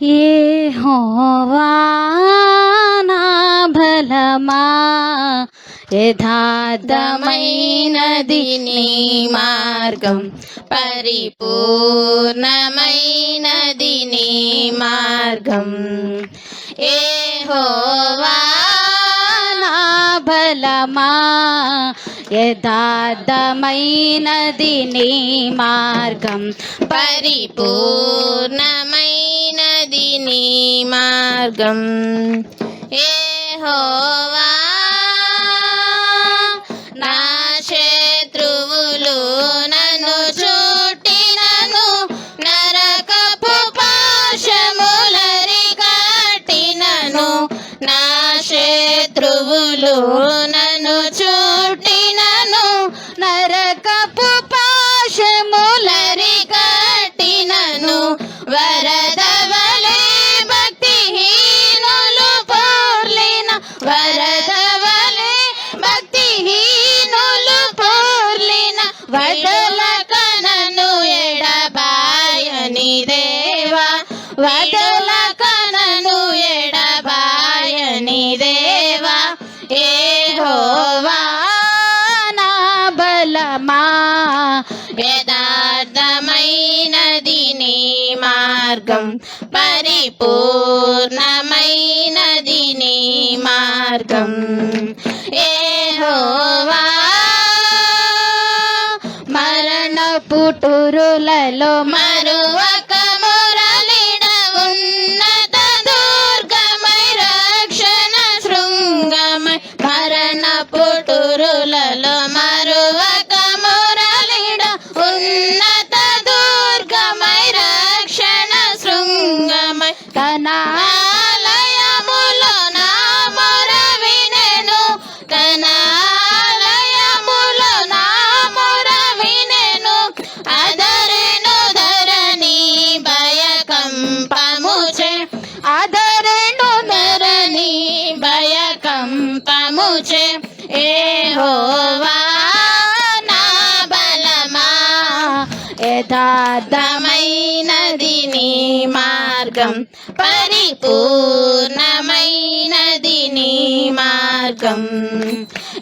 యెహోవా నా బలమా, యథార్థమైనది నీ మార్గం, పరిపూర్ణమైనది నీ మార్గం. యెహోవా నా బలమా, యథార్థమైనది నీ మార్గం, పరిపూర్ణమైనది నీ మార్గం. యెహోవా నా శత్రువులు నన్ను చుట్టినను, నరకపు పాశములరి కట్టినను. నా శత్రువులు నన్ను చుట్టినను, నరకపు పాశములరి కట్టినను. వరద వలె భక్తిహీనులు పొర్లిన, వరద వలె భక్తిహీనులు పొర్లిన, వదలక నన్ను ఎడబాయని దేవా, వదలక నన్ను ఎడబాయని దేవా. యెహోవా నా బలమా, యథార్థమైనది నీ మార్గం, పరిపూర్ణమైనది నీ మార్గం. యెహోవా మరణపుటురులలో మరువక మురళిడ, ఉన్నత దుర్గమై రక్షణ శృంగమై. మరణపుటురులలో మరువక మురళిడ, ఉన్నత దుర్గమై రక్షణ శృంగమై. తన ఆలయములో నా మొర వినెను, తన ఆలయములో నా మొర వినెను. అదరెను ధరణి భయకంపముచే, అదరెను ధరణి భయకంపముచే. యెహోవా నా బలమా, యథార్థమైనది నీ మార్గం, పరిపూర్ణమైనది నీ మార్గం.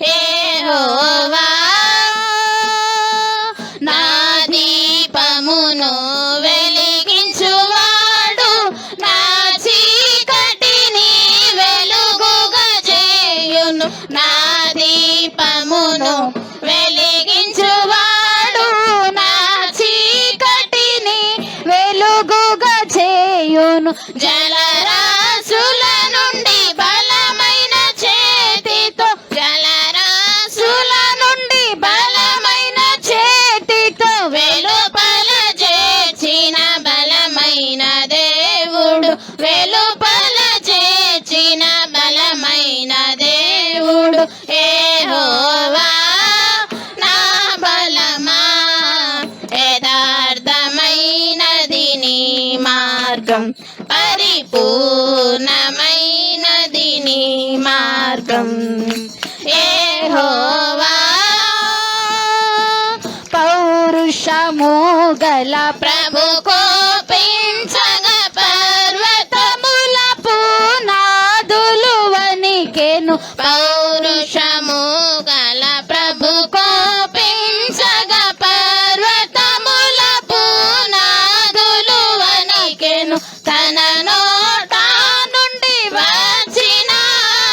యెహోవా నా దీపమును వెలిగించువాడు, నా చీకటిని వెలుగుగా చేయును. నా దీపమును వెలిగించువాడు, నా చీకటిని వెలుగుగా చేయును. జలరాశుల నుండి బలమైన చేతితో, జలరాశుల నుండి బలమైన చేతితో వెలుపల చేర్చిన బలమైన దేవుడు, వెలుపల చేర్చిన బలమైన దేవుడు. యెహోవా నా బలమా, యథార్థమైనది నీ మార్గం, పరిపూర్ణమైనది నీ మార్గం. యెహోవా పౌరుషము గల ప్రభు కోపించగ, పర్వతముల పునాదులు వణికెను. పౌరుషము గల ప్రభు కోపించగ, పర్వతముల పునాదులు వణికెను. తన నోట నుండి వచ్చిన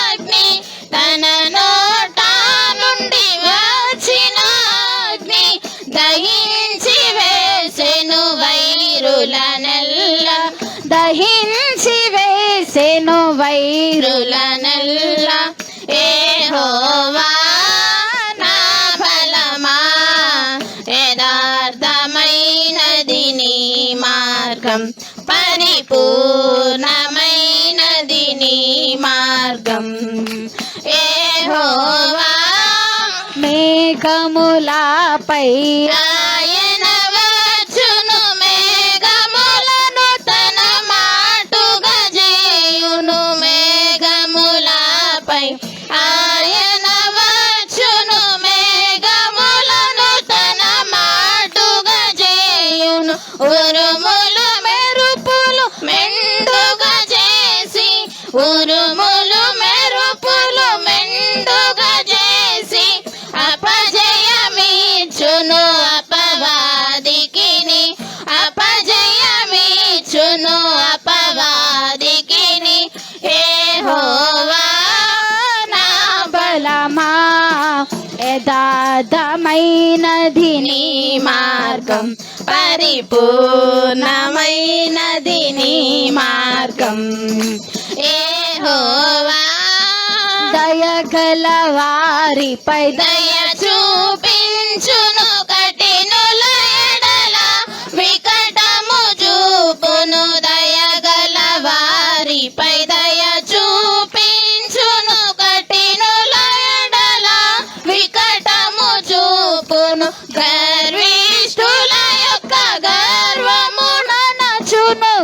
అగ్ని, తన నోట నుండి వచ్చిన అగ్ని దహించి వేసెను వైరులనెల్ల, దహించి వేసెను వైరులనెల్ల. యెహోవా నా బలమా, యథార్థమైనది నీ మార్గం, పరిపూర్ణమైనది నీ మార్గం. యెహోవా మేఘములపై ఆయన వచ్చును, మేఘములను తన మాటుగా చేయును. మేఘములపై ఆయన వచ్చును, మేఘములను తన మాటుగా చేయును. ఉరుములు మెరుపులు మెండు యథార్థమైనది నీ మార్గం, పరిపూర్ణమైనది నీ మార్గం. యెహోవా దయగల వారిపై దయ చూపించును, కఠినుల ఎడల వికటము చూపును. దయగల వారిపై దయ చూపించును, కఠినుల ఎడల వికటము చూపును. గర్విష్ఠుల యొక్క గర్వమున నచును,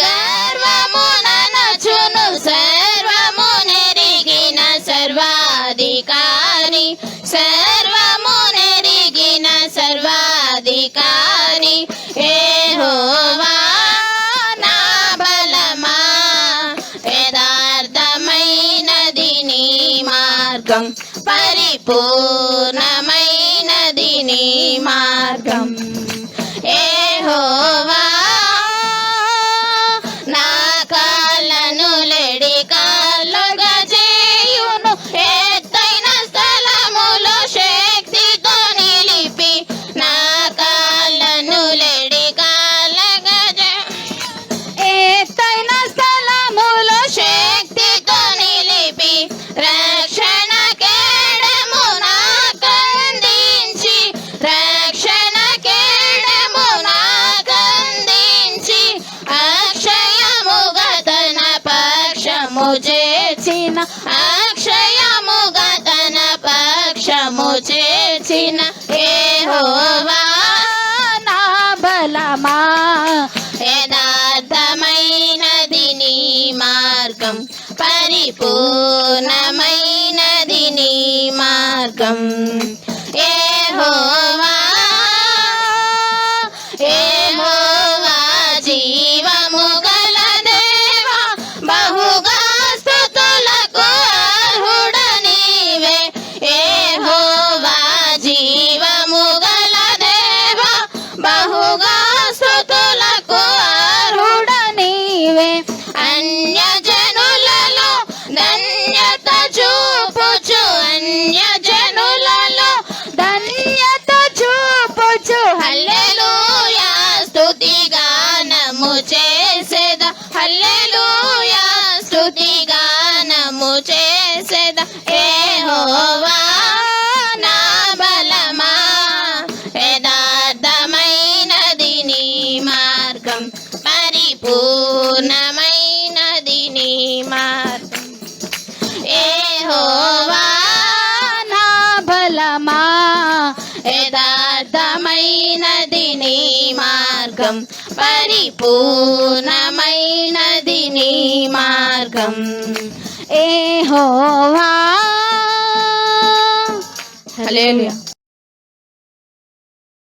గర్వమున నచును. సర్వము నెరిగిన సర్వాధికారి, సర్వము నెరిగిన సర్వాధికారి. యెహోవా నా బలమా, యథార్థమైనది నీ మార్గం, పరిపూర్ణమైనది నీ మార్గం. యెహోవా నా కాళ్ళను లెడి కాళ్ళుగా చేయును, ఎత్తైన స్థలములో శక్తితో నిలిపి. నా కాళ్ళను లెడి కాళ్ళగా ఎత్తైన స్థలములో శక్తితో నిలిపి. రక్షణ కేడము నాకందించి, రక్షణ కేడము నాకందించి. అక్షయముగా తన పక్షము చేర్చిన, అక్షయముగా తన పక్షము చేర్చిన. యెహోవా నా బలమా, యథార్థమైనది నీ మార్గం, పరిపూర్ణమైనది నీ మార్గం. యెహోవా యెహోవా జీవము గల దేవా, బహుగా స్తుతులకు అర్హుడ నీవే. యెహోవా జీవము గల దేవా, బహుగా స్తుతులకు అర్హుడ నీవే. అన్యజనులలో ధన్యత చూపుచు, అన్యజనులలో ధన్యత చూపుచు. హల్లెలూయా స్తుతి గానము చేసేద, హల్లెలూయా స్తుతి గానము చేసేద. యెహోవా నా బలమా, యథార్థమైనది నీ మార్గం, పరిపూర్ణమైనది నీ మార్గం. యెహోవా నా బలమా, యథార్థమైనది నీ మార్గం, పరిపూర్ణమైనది నీ మార్గం. యెహోవా. హల్లెలూయా.